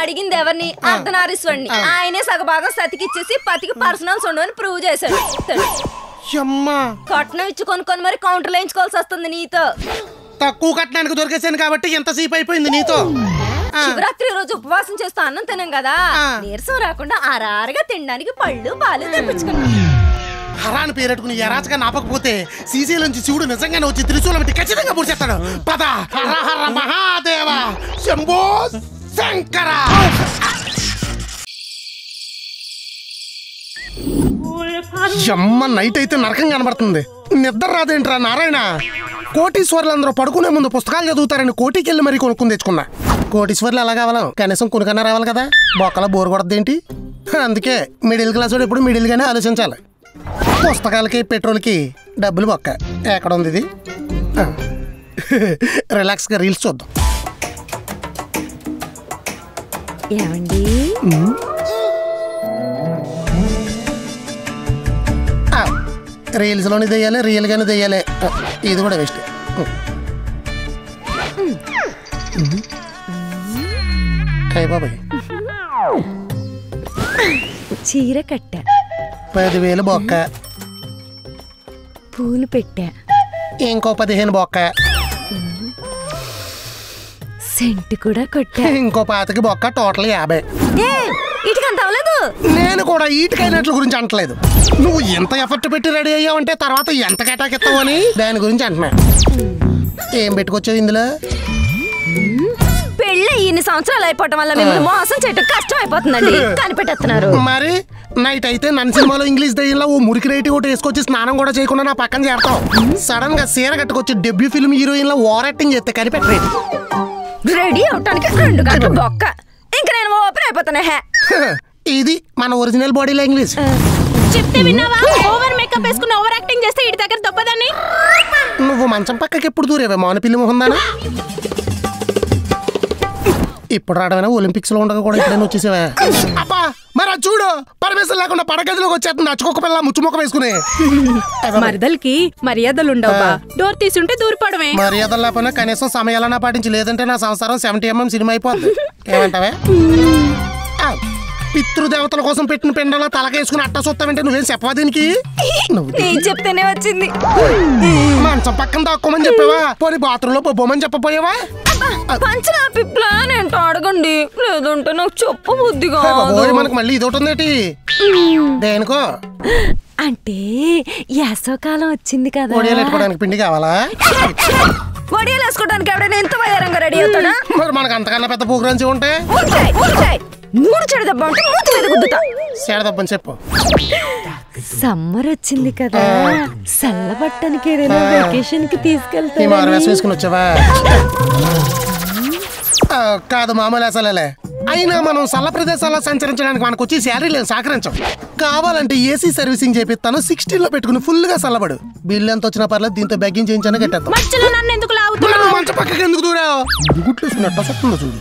అడిగింది ఎవరిని? అర్ధనారీశ్వరుని. ఆయనే సగభాగం సతికిచ్చేసి పతికి పర్సనల్స్ ఉండవని ప్రూవ్ చేశాడు. కట్నం ఇచ్చి కొనుక్కొని మరి కౌంటర్ వేయించుకోవాల్సి వస్తుంది నీతో. తక్కువ కట్నానికి దొరికేసాను కాబట్టి ఎంతసేపు అయిపోయింది నీతో. శివరాత్రి రోజు ఉపవాసం చేస్తూ అన్నం తినం కదా, నీరసం రాకుండా ఆరారుగా తినడానికి పళ్ళు పాలు తెప్పించుకున్నాం. హరాన్ని పేరెట్టుకుని ఎరాచగా నాపకపోతే శ్రీశైలంచి శివుడు నిజంగానే వచ్చి త్రిశూలం పెట్టి ఖచ్చితంగా పూడ్చేస్తాడు. పద హర హర మహాదేవ శంభో శంకర. అమ్మ నైట్ అయితే నరకం కనబడుతుంది. నిద్ర రాదేంట్రా నారాయణ. కోటీశ్వర్లందరూ పడుకునే ముందు పుస్తకాలు చదువుతారని కోటికెళ్ళి మరీ కొనుక్కుని తెచ్చుకున్నా. కోటీశ్వర్లు ఎలా కావాలా, కనీసం కొనుకన్నా రావాలి కదా. బొక్కల బోరు కొడద్దేంటి? అందుకే మిడిల్ క్లాస్ వాడు ఎప్పుడు మిడిల్ గానే ఆలోచించాలి. పుస్తకాలకి పెట్రోల్కి డబ్బులు బొక్క. ఎక్కడ ఉంది ఇది? రిలాక్స్గా రీల్స్ చూద్దాం. ఏమండి రీల్స్ లోని దెయ్యాలి, రియల్ గానే దెయ్యాలి. ఇది కూడా వేస్ట్. బాబాయ్ చీర కట్ట 10,000 బొక్క, పూలు పెట్టా ఇంకో 15 బొక్క, సెంటు కూడా కొట్టా ఇంకో 25 బొక్క, టోటల్ 50. ఇటుకంత అవ్వలేదు. నేను కూడా ఈటికైనట్ల గురించి అంటలేదు. నువ్వు ఎంత ఎఫర్ట్ పెట్టి రెడీ అయ్యావంటే తర్వాత ఎంత కేటాకిస్తావు అని దాని గురించి అంటున్నా. ఏం పెట్టుకొచ్చావు ఇందులో? పెళ్ళి ఇన్ని సంవత్సరాలు అయిపోవటం వల్ల మిమ్మల్ని మోసం చేయటం కష్టం అయిపోతుందండి. కనిపెట్టేస్తున్నారు. మరి నైట్ అయితే నన్ను సినిమాలో ఇంగ్లీష్ దయ్యంలో ఓ మురికి రేటి ఒకటి వేసుకొచ్చి స్నానం కూడా చేయకుండా నా పక్కన చేరతావు. సడన్ గా సీర కట్టుకొచ్చి డెబ్యూ ఫిల్మ్ హీరోయిన్ లో ఓవర్ యాక్టింగ్ చేస్తే కనిపెట్టలేదు. రెడీ అవటానికి 2 గంటలు బొక్క. ఇంకా నేను ఓపెన్ అయిపోతానే. ఇది మన ఒరిజినల్ బాడీ లాంగ్వేజ్. చెప్తే విన్నావా? ఓవర్ మేకప్ వేసుకుని ఓవర్ యాక్టింగ్ చేస్తే ఇటు దగ్గర దొబ్బదని. నువ్వు మంచం పక్కకి ఎప్పుడు దూరేవే మౌనపిల్లి మొహందానా? ఇప్పుడు రావడమైనా ఒలింపిక్స్ లో ఉండగా కూడా ఇప్పుడైనా వచ్చేసావా? అబ్బా మరి చూడు, పరమేశ్వరం లేకుండా పడగదిలోకి వచ్చేస్తుంది అచ్చుకొక్క పిల్ల ముచ్చుమొక్క వేసుకుని. మరదలకి మర్యాదలు ఉండవా? డోర్ తీసుంటే దూరిపడమే. మర్యాదలు లేకపోయినా కనీసం సమయాలన్నా పాటించి, లేదంటే నా సంసారం 70mm సినిమా అయిపోద్ది. ఏమంటావే? పితృదేవతల కోసం పెట్టిన పెండలా తలకేసుకుని అట్ట చూస్తావంటే నువ్వేం చెప్పవా దీనికి? నేను చెప్తేనే వచ్చింది. మంచం పక్కన దాక్కోమని చెప్పావా? పోనీ బాత్రూమ్ లో పోమని చెప్పపోయావా? పంచనా ప్లాన్ ఏంటో అడగండి, లేదంటే నాకు చెప్ప బుద్ధిగా. మనకు మళ్ళీ ఇది ఒకటి ఉందేటి? దేనికో అంటే యాసవకాలం వచ్చింది కదా, వడియాలు పెట్టుకోవడానికి పిండి కావాలా? వడియాలు వేసుకోవడానికి ఎవడైనా ఎంత వయ్యారంగా రెడీ అవుతాడా? మరి మనకు అంతకన్నా పెద్ద ప్రోగ్రామ్స్ ఉంటే 3 చెడదబ్బా అంటే 3 మీద గుద్దుతా. చెడదబ్బని చెప్పు. సమ్మర్ వచ్చింది కదా, చల్లబట్టడానికి ఏదైనా వెకేషన్ కి తీసుకెళ్తా. వేసుకుని వచ్చావా? కాదు మామూలు అసలే. అయినా మనం చల్ల ప్రదేశాల్లో సంచరించడానికి మనకు వచ్చి శాలరీ లేదు, సహకరించాం. కావాలంటే ఏసీ సర్వీసింగ్ చేపిస్తాను, 16 లో పెట్టుకుని ఫుల్ గా చల్లబడు. బిల్లు ఎంత వచ్చినా పర్లేదు, దీంతో బెగ్గింగ్ చేయించాను కట్టేస్తాం. మంచి పక్కకి ఎందుకు దూరావు? చూడు,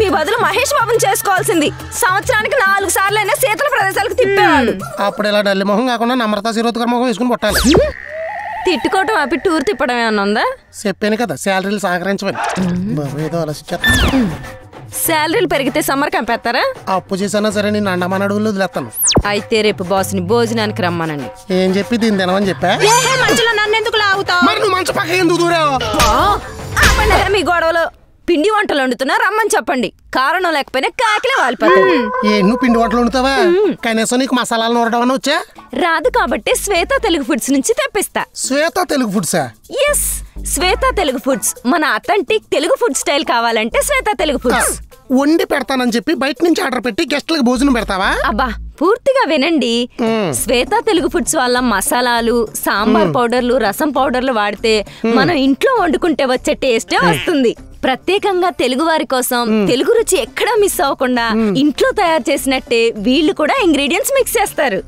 మీ బదులు మహేష్ బాబుని చేసుకోవాల్సింది. సంవత్సరానికి 4 సార్లు అయినా శీతల ప్రదేశాలకు తిప్పేవాడు. అప్పుడు ఇలా డల్లి మొహం కాకుండా నమ్రతా శిరోద్కర్ మొహం వేసుకుని కొట్టాలి. తిట్టుకోవటం ఆపి టూర్ తిప్పడం ఏమన్నా ఉందా? చెప్పాను కదా, శాలరీలు సహకరించమని. ఏదో ఆలోచించా. శాలరీలు పెరిగితే సమ్మర్ క్యాంప్ వేస్తారా? అప్పు చేసినా సరే నేను అండమాన అడవుల్లో వదిలేస్తాను. అయితే రేపు బాస్ని భోజనానికి రమ్మనండి. ఏం చెప్పి దీన్ని తినమని చెప్పా? నన్ను ఎందుకు లాగుతావు? మరి నువ్వు మంచి పక్క ఎందుకు దూరావు? మీ గొడవలు పిండి వంటలు వండుతున్నా రమ్మని చెప్పండి. కారణం లేకపోయినా కాకిలే వాలిపోతాయి. నువ్వు పిండి వంటలు వండుతావా? కనీసం నీకు మసాలాలు నూరడం అని వచ్చా? రాదు కాబట్టి శ్వేత తెలుగు ఫుడ్స్ నుంచి తెప్పిస్తా. శ్వేత తెలుగు ఫుడ్సా? ఎస్, శ్వేత తెలుగు ఫుడ్స్. మన అథెంటిక్ తెలుగు ఫుడ్ స్టైల్ కావాలంటే శ్వేత తెలుగు ఫుడ్స్. వండి పెడతానని చెప్పి బయట నుంచి ఆర్డర్ పెట్టి గెస్ట్లకు భోజనం పెడతావా? అబ్బా పూర్తిగా వినండి. శ్వేత తెలుగు ఫుడ్స్ వల్ల మసాలాలు, సాంబార్ పౌడర్లు, రసం పౌడర్లు వాడితే మనం ఇంట్లో వండుకుంటే వచ్చే టేస్టే వస్తుంది. ప్రత్యేకంగా తెలుగు వారి కోసం తెలుగు రుచి ఎక్కడా మిస్ అవ్వకుండా ఇంట్లో తయారు చేసినట్టే వీళ్ళు కూడా ఇంగ్రీడియంట్స్ మిక్స్ చేస్తారు.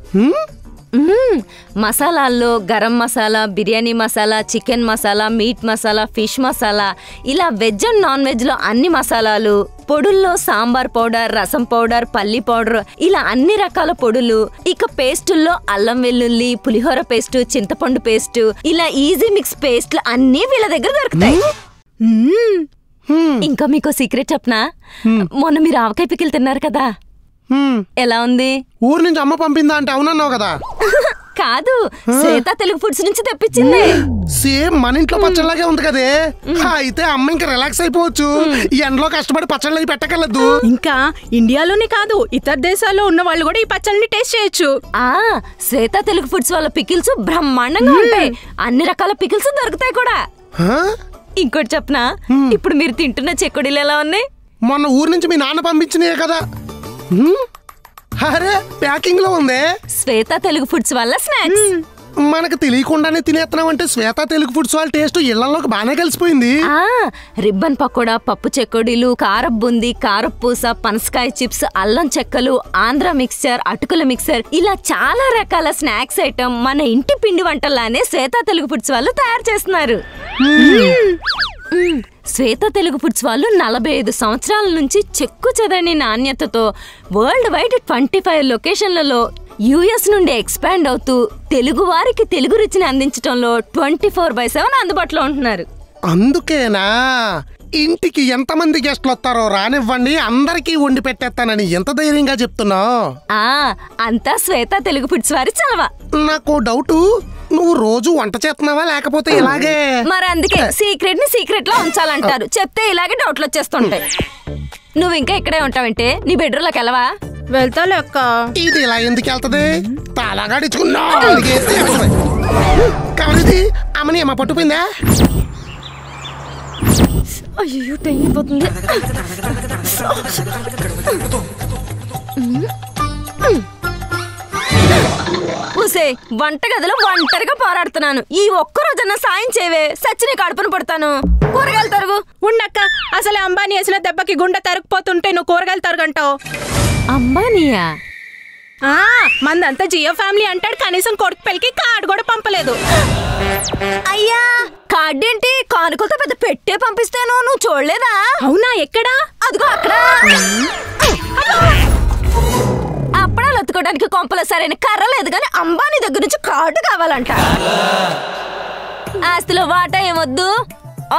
మసాలాల్లో garam masala, biryani masala, chicken masala, meat masala, fish masala, ఇలా వెజ్ అండ్ నాన్ వెజ్ లో అన్ని మసాలాలు, పొడుల్లో సాంబార్ పౌడర్, రసం పౌడర్, పల్లి పౌడర్, ఇలా అన్ని రకాల పొడులు, ఇక పేస్టుల్లో అల్లం వెల్లుల్లి, పులిహోర పేస్ట్, చింతపండు పేస్ట్, ఇలా ఈజీ మిక్స్ పేస్ట్లు అన్నీ వీళ్ళ దగ్గర దొరుకుతాయి. ఇంకా మీకు సీక్రెట్ చెప్పనా? మొన్న మీరు ఆవకాయ పికిల్ తిన్నారు కదా, ఎలా ఉంది? ఊరు నుంచి అమ్మ పంపిందా అంటే అవునన్నావు కదా. కాదు, శ్వేత తెలుగు ఫుడ్స్ నుంచి తెప్పించింది. సేమ్ మన ఇంట్లో పచ్చళ్ళలాగే ఉంది కదే. అయితే అమ్మ ఇంకా రిలాక్స్ అయిపోవచ్చు. ఈ ఎండలో కష్టపడి పచ్చళ్ళు అవి పెట్టగలదు. ఇంకా ఇండియాలోనే కాదు, ఇతర దేశాల్లో ఉన్న వాళ్ళు కూడా ఈ పచ్చళ్ళని టేస్ట్ చేయొచ్చు. శ్వేత తెలుగు ఫుడ్స్ వాళ్ళ పికిల్స్ బ్రహ్మాండంగా ఉంటాయి. అన్ని రకాల పికిల్స్ దొరుకుతాయి కూడా. ఇంకోటి చెప్పనా, ఇప్పుడు మీరు తింటున్న చెక్కుడీలు ఎలా ఉన్నాయి? మొన్న ఊరు నుంచి మీ నాన్న పంపించినాయే కదా. అరే ప్యాకింగ్ లో ఉంది. శ్వేత తెలుగు ఫుడ్స్ వల్ల స్నాక్స్. మనకు తెలియకుండానే తినేస్తున్నాం అంటే శ్వేత తెలుగు ఫుడ్స్ వాళ్ళ టేస్ట్ ఇళ్లలోకి బాగానే కలిసిపోయింది. రిబ్బన్ పకోడా, పప్పు చెకోడీలు, కారపు బుంది, కారపు పూస, పనసకాయ చిప్స్, అల్లం చెక్కలు, ఆంధ్ర మిక్సర్, అటుకుల మిక్సర్, ఇలా చాలా రకాల స్నాక్స్ ఐటమ్ మన ఇంటి పిండి వంటల్లానే శ్వేత తెలుగు ఫుడ్స్ వాళ్ళు తయారు చేస్తున్నారు. శ్వేత తెలుగు ఫుడ్స్ వాళ్ళు 45 సంవత్సరాల నుంచి చెక్కు చెదని నాణ్యతతో వరల్డ్ వైడ్ 25 లొకేషన్లలో యుఎస్ నుండి ఎక్స్పాండ్ అవుతూ తెలుగు వారికి తెలుగు రుచిని అందించడంలో 24/7 అందుబాటులో ఉంటున్నారు. అందుకేనా ఇంటికి ఎంతమంది గెస్ట్లు వస్తారో రానివ్వండి, అందరికీ వండి పెట్టేస్తానని ఎంత ధైర్యంగా చెప్తున్నావు? అంతా శ్వేత తెలుగు ఫుడ్స్ వారి చలవ. నాకు డౌట్, నువ్వు రోజు వంట చేస్తున్నావా లేకపోతే ఇలాగే? మరి అందుకే సీక్రెట్ ని సీక్రెట్ లో ఉంచాలంటారు. చెప్తే ఇలాగే డౌట్లు వచ్చేస్తుంటాయి. నువ్వు ఇంకా ఇక్కడే ఉంటావంటే నీ బెడ్రూమ్ లోకి వెళ్ళవా? వెళ్తాలే అక్క. ఇది ఇలా ఎందుకు వెళ్తది? తాళగాడించుకున్నా కవరిది అమ్మని అమ్మ పట్టుపోయిందా? అయ్యో టైం అయిపోతుంది. ఊసే వంటగదిలో ఒంటరిగా పోరాడుతున్నాను. ఈ ఒక్క రోజన్నా సాయం చేయవే, సచ్చిన కడుపును పడతాను. కూరగాయలు తరుగు. ఉండక్క, అసలు అంబానీ వేసిన దెబ్బకి గుండె తరుక్కుపోతుంటే నువ్వు కూరగాయలు తరగంటావు. అంబానీయా? మందంతా జియో ఫ్యామిలీ అంటాడు, కనీసం కొడుకు పెళ్ళికి కార్డు కూడా పంపలేదు. అయ్యా కార్డేంటి, కానుకలతో పెద్ద పెట్టే పంపిస్తాను, నువ్వు చూడలేదా? అవునా, ఎక్కడా? అదిగో అక్కడ. అప్పడాలు ఎత్తుకోవడానికి కొంపలో సరైన కర్ర లేదు కానీ అంబానీ దగ్గర నుంచి కార్డు కావాలంట. ఆస్తిలో వాటా ఏమొద్దు,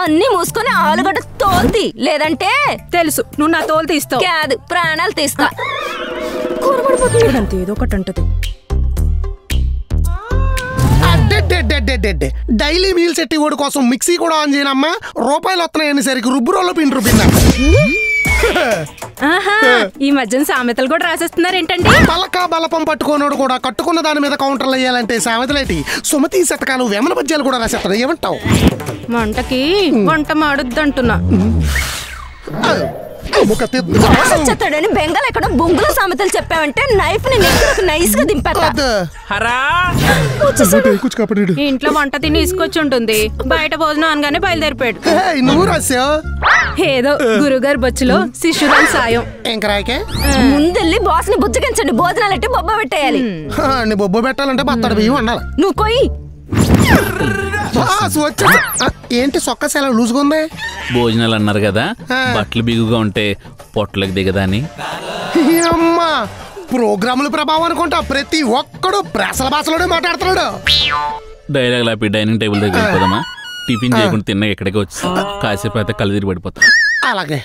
అన్ని మూసుకొని ఆలుగడ్డ తోల్తి, లేదంటే తెలుసు నువ్వు నా తోలు తీస్తావు. కాదు, ప్రాణాలు తీస్తా. ఏదో ఒకటి అంటది. డైలీ మీల్స్ ఎట్టి ఓడి కోసం మిక్సీ కూడా ఆన్ చేయనమ్మా. రూపాయలు వస్తున్నాయని సరికి రుబ్బురోలో పిండి రుబ్బిందా. ఈ మధ్యన సామెతలు కూడా రాసేస్తున్నారు ఏంటండి? బలకా బలపం పట్టుకోనోడు కూడా కట్టుకున్న దాని మీద కౌంటర్లు వేయాలంటే సామెతలేటి, సుమతి శతకాలు, వేమన పద్యాలు కూడా రాసేస్తారు. ఏమంటావు? వంటకి వంట మాడొద్దు అంటున్నా. చెత్తడని బెంగాల్ ఎక్కడ బొంగుల సామెతలు చెప్పావంటే నైఫ్ ని నైస్ గా దింపేస్తా. ఇంట్లో వంట తిని ఇసుకొచ్చి ఉంటుంది, బయట భోజనం అనగానే బయలుదేరిపోయాడు. నువ్వు రాసావు ఏదో గురుగారు బొచ్చులో శిష్యురాలు సాయం. ఇంకరాకే ముందెళ్ళి బాస్ ని బుజ్జగించండి, భోజనాలు ఎట్టి బొబ్బ పెట్టేయాలి. బొబ్బ పెట్టాలంటే బత్తడి బియ్యం ఉండాలి. నువ్వు కొయ్యి. ఏంటి సొక్క సెల లూజుగా ఉంది? భోజనాలు అన్నారు కదా, బట్టలు బిగుగా ఉంటే పొట్టలకు దిగదా అని. అమ్మా ప్రోగ్రాముల ప్రభావం అనుకుంటా ప్రతి ఒక్కడు ప్రాసల భాషలోనే మాట్లాడుతున్నాడు. డైలాగ్ లాపి డైనింగ్ టేబుల్ దగ్గర వెళ్ళిపోదామా? టిఫిన్ చేయకుండా తిన్నా ఎక్కడికి వచ్చి కాసేపు అయితే కళ్ళు తిరిగి పడిపోతా. అలాగే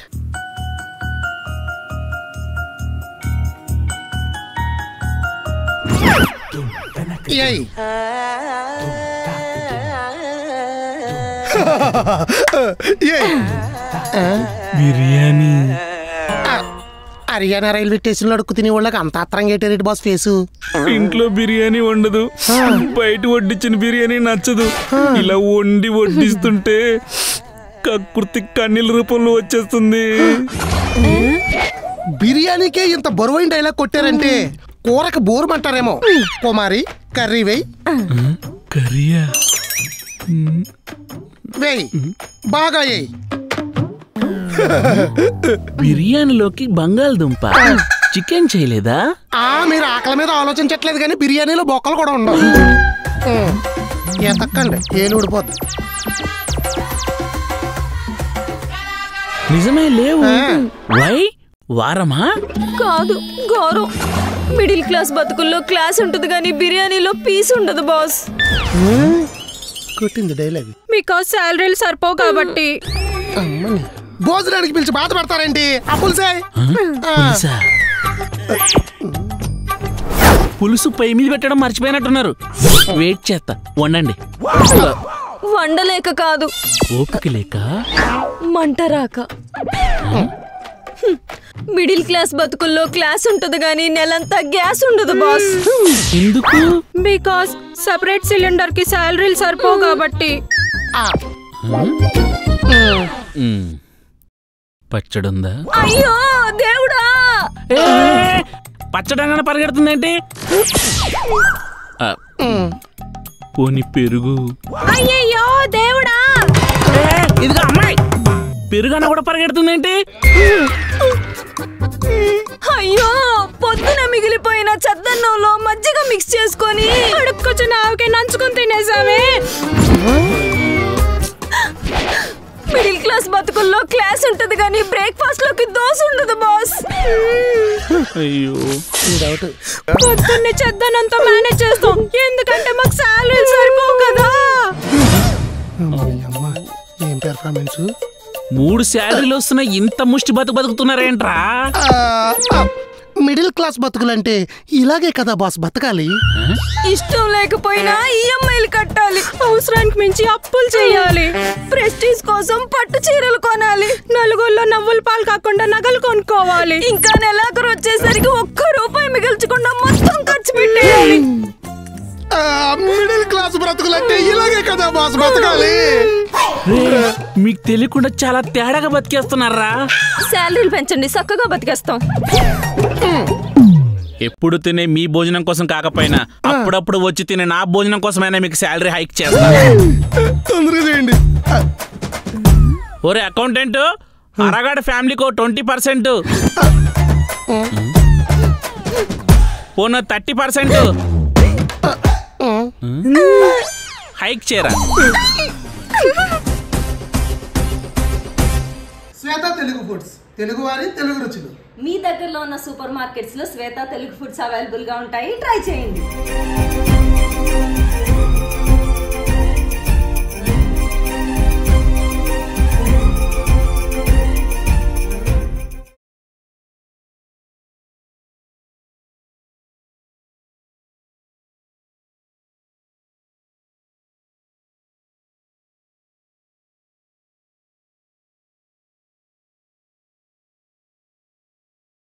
బిర్యానీ. హర్యానా రైల్వే స్టేషన్ లో అడుక్కు తినే వాళ్ళకి అంత ఆత్రంగా ఏంటి బాస్ ఫేసు? ఇంట్లో బిర్యానీ వండదు, బయట వడ్డించిన బిర్యానీ నచ్చదు. ఇలా వండి వడ్డిస్తుంటే కకృతి కన్నీళ్ళ రూపంలో వచ్చేస్తుంది. బిర్యానీకే ఇంత బరువైన డైలాగ్ కొట్టారంటే కూరకు బోరుమంటారేమో. కుమారి కర్రీ వేయ్. కర్రీయా? వేయ్, బాగా వేయ్. బిర్యానీలోకి బంగాళదుంప చికెన్ చేయలేదా? మీరు ఆకలి మీద ఆలోచించట్లేదు కానీ బిర్యానీలో బొక్కలు కూడా ఉండవు. ఎతక్కండి ఏలు ఊడిపోద్ది. నిజమే లేవు. వై వారమా? కాదు గౌరవ్. మిడిల్ క్లాస్ బతుకుల్లో క్లాస్ ఉంటుంది కానీ బిర్యానీలో పీస్ ఉండదు బాస్. కొట్టింది డైలాగ్. మీకు శాలరీలు సరిపోవు కాబట్టి భోజనానికి పిలిచి బాధపడతారేంటి? పులుసు పొయ్యి మీద పెట్టడం మర్చిపోయినట్టున్నారు. వెయిట్ చేస్తా, వండండి. వండలేక కాదు, ఓపిక లేక, మంట రాక. మిడిల్ క్లాస్ బతుకుల్లో క్లాస్ ఉంటది గానీ నెలంతా గ్యాస్ ఉండదు బాస్. ఎందుకు? బికాస్ సెపరేట్ సిలిండర్ కి శాలరీలు సరిపోవు కాబట్టి. పచ్చడుందా? అయ్యో దేవుడా, పచ్చడంగానే పరిగెడుతుందేంటి? పోని పెరుగు. అయ్యయ్యో దేవుడా, ఇదిగో అమ్మాయి, పెరుగన్న కూడా పరిగెడుతుందేంటి? అయ్యో పొద్దున మిగిలిపోయిన చద్దన్నంలో మజ్జిగ మిక్స్ చేసుకొని అడుక్కొచ్చిన ఆవుకే నంచుకొని తినేసామే. మిడిల్ క్లాస్ బతుకుల్లో క్లాస్ ఉంటది కానీ బ్రేక్ఫాస్ట్ లోకి దోశ ఉండదు బాస్. అయ్యో పొద్దున్నే చద్దనంతా మేనేజ్ చేస్తాం ఎందుకంటే మాకు శాలరీ సరిపోవు కదా. ఏం పెర్ఫార్మెన్స్! 3 శాలరీలు వస్తున్నా ఇంత ముష్టి బతుకుతున్నారేంట్రా? మిడిల్ క్లాస్ బతుకులంటే ఇలాగే కదా బాస్ బతకాలి. ఇష్టం లేకపోయినా ఈఎంఐలు కట్టాలి, అవసరానికి మించి అప్పులు చేయాలి, ప్రెస్టీజ్ కోసం పట్టు చీరలు కొనాలి, నలుగురిలో నవ్వుల పాలు కాకుండా నగలు కొనుక్కోవాలి, ఇంకా నెలాఖరు వచ్చేసరికి ₹1 మిగిల్చకుండా మొత్తం ఖర్చు పెట్టేయాలి. మిడిల్ క్లాస్ బ్రతుకులంటే ఇలాగే కదా బాస్ బతకాలి. మీకు తెలియకుండా చాలా తేడాగా బతికేస్తున్నారా? శాలరీలు పెంచండి, చక్కగా బతికేస్తాం. ఎప్పుడు తినే మీ భోజనం కోసం కాకపోయినా అప్పుడప్పుడు వచ్చి తినే నా భోజనం కోసమైనా మీకు శాలరీ హైక్ చేస్తాను. తొందరగా చేయండి. ఒరే అకౌంటెంట్, అరగాడ ఫ్యామిలీకి 20%, పోన 30% హైక్ చేయరా. శ్వేత తెలుగు ఫుడ్స్, తెలుగు వారి తెలుగు రుచులు. మీ దగ్గరలో ఉన్న సూపర్ మార్కెట్స్ లో శ్వేత తెలుగు ఫుడ్స్ అవైలబుల్ గా ఉంటాయి, ట్రై చేయండి.